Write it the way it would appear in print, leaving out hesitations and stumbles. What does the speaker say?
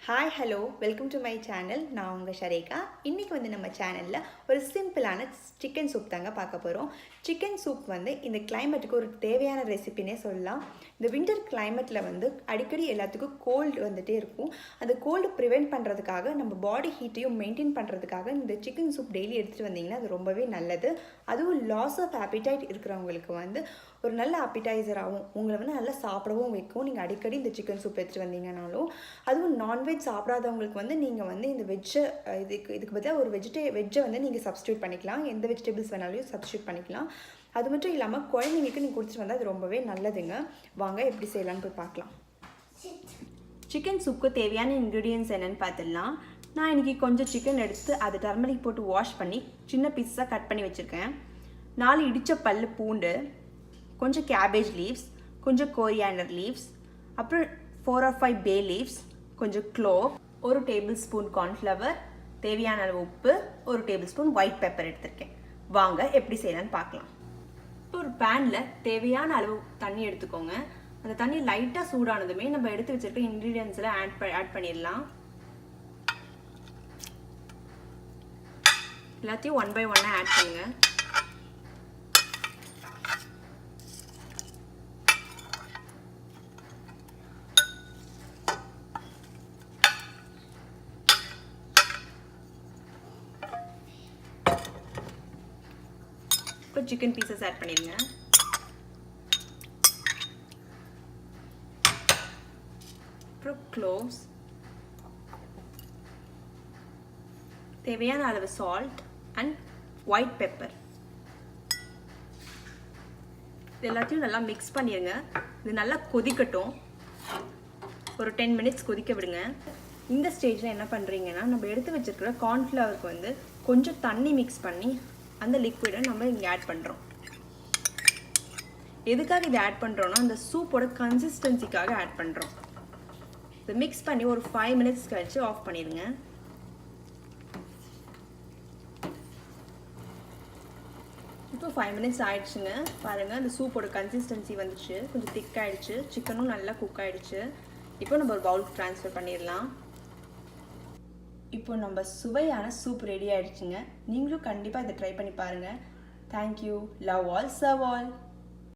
Hi, hello, welcome to my channel. நான் உங்கள் ஷரேகா. இன்றைக்கி வந்து நம்ம சேனலில் ஒரு சிம்பிளான சிக்கன் சூப் தாங்க பார்க்க போகிறோம். சிக்கன் சூப் வந்து இந்த கிளைமேட்டுக்கு ஒரு தேவையான ரெசிபினே சொல்லலாம். இந்த வின்டர் கிளைமேட்டில் வந்து அடிக்கடி எல்லாத்துக்கும் கோல்டு வந்துகிட்டே இருக்கும். அந்த கோல்டு ப்ரிவெண்ட் பண்ணுறதுக்காக நம்ம பாடி ஹீட்டையும் மெயின்டைன் பண்ணுறதுக்காக இந்த சிக்கன் சூப் டெய்லி எடுத்துகிட்டு வந்தீங்கன்னா அது ரொம்பவே நல்லது. அதுவும் லாஸ் ஆஃப் appetite இருக்கிறவங்களுக்கு வந்து ஒரு நல்ல appetizerஆகவும் உங்களை வந்து நல்லா சாப்பிடவும் வைக்கும். நீங்கள் அடிக்கடி இந்த சிக்கன் சூப் எடுத்துகிட்டு வந்தீங்கனாலும், அதுவும் நான்வெஜ் சாப்பிடாதவங்களுக்கு வந்து நீங்கள் வந்து இந்த வெஜ்ஜை இதுக்கு பதிலாக ஒரு வெஜ்ஜை வந்து நீங்கள் சப்ஸ்டியூட் பண்ணிக்கலாம். எந்த வெஜிடபிள்ஸ் வேணாலும் சப்ஸ்டியூட் பண்ணிக்கலாம். அது மட்டும் இல்லாமல் குழந்தைங்களுக்கு நீங்கள் கொடுத்துட்டு வந்தால் அது ரொம்பவே நல்லதுங்க. வாங்க எப்படி செய்யலான்னு போய் பார்க்கலாம். சிக்கன் சூப்புக்கு தேவையான இன்க்ரீடியன்ட்ஸ் என்னென்னு பார்த்துடலாம். நான் இன்றைக்கி கொஞ்சம் சிக்கன் எடுத்து அதை டர்மரிக் போட்டு வாஷ் பண்ணி சின்ன பீஸாக கட் பண்ணி வச்சுருக்கேன். 4 இடித்த பல்லு பூண்டு, கொஞ்சம் கேபேஜ் லீவ்ஸ், கொஞ்சம் கோரியாண்டர் லீவ்ஸ், அப்புறம் 4 or 5 பே லீவ்ஸ், கொஞ்சம் க்ளோவ், 1 டேபிள்ஸ்பூன் கார்ன்ஃப்ளவர், தேவையான அளவு உப்பு, 1 டேபிள்ஸ்பூன் ஒயிட் பெப்பர் எடுத்திருக்கேன். வாங்க எப்படி செய்யலான்னு பார்க்கலாம். இப்போ ஒரு பேனில் தேவையான அளவு தண்ணி எடுத்துக்கோங்க. அந்த தண்ணி லைட்டாக சூடானதுமே நம்ம எடுத்து வச்சிருக்க இன்க்ரீடியன்ஸில் ஆட் பண்ணிடலாம். எல்லாத்தையும் 1 by 1 ஆட் பண்ணுங்க. இப்போ சிக்கன் பீசஸ் ஆட் பண்ணிடுங்க. அப்புறம் க்ளோவ்ஸ், தேவையான அளவு சால்ட் அண்ட் ஒயிட் பெப்பர். இது எல்லாத்தையும் நல்லா மிக்ஸ் பண்ணிடுங்க. இது நல்லா கொதிக்கட்டும். ஒரு 10 minutes கொதிக்க விடுங்க. இந்த ஸ்டேஜில் என்ன பண்ணுறீங்கன்னா, நம்ம எடுத்து வச்சிருக்கிற கார்ன்ஃப்ளவருக்கு வந்து கொஞ்சம் தண்ணி மிக்ஸ் பண்ணி அந்த லிக்விடை நம்ம இங்கே ஆட் பண்ணுறோம். எதுக்காக இதை ஆட் பண்ணுறோன்னா, அந்த சூப்போட கன்சிஸ்டன்சிக்காக ஆட் பண்ணுறோம். இதை மிக்ஸ் பண்ணி ஒரு 5 minutes கழிச்சு ஆஃப் பண்ணிடுங்க. இப்போ 5 minutes ஆயிடுச்சுங்க. பாருங்கள், அந்த சூப்போட கன்சிஸ்டன்சி வந்துச்சு, கொஞ்சம் திக் ஆகிடுச்சு, சிக்கனும் நல்லா குக் ஆகிடுச்சு. இப்போ நம்ம ஒரு பவுலுக்கு ட்ரான்ஸ்ஃபர் பண்ணிடலாம். இப்போ நம்ம சுவையான சூப் ரெடி ஆகிடுச்சுங்க. நீங்களும் கண்டிப்பாக இதை ட்ரை பண்ணி பாருங்கள். Thank you. Love all, serve all.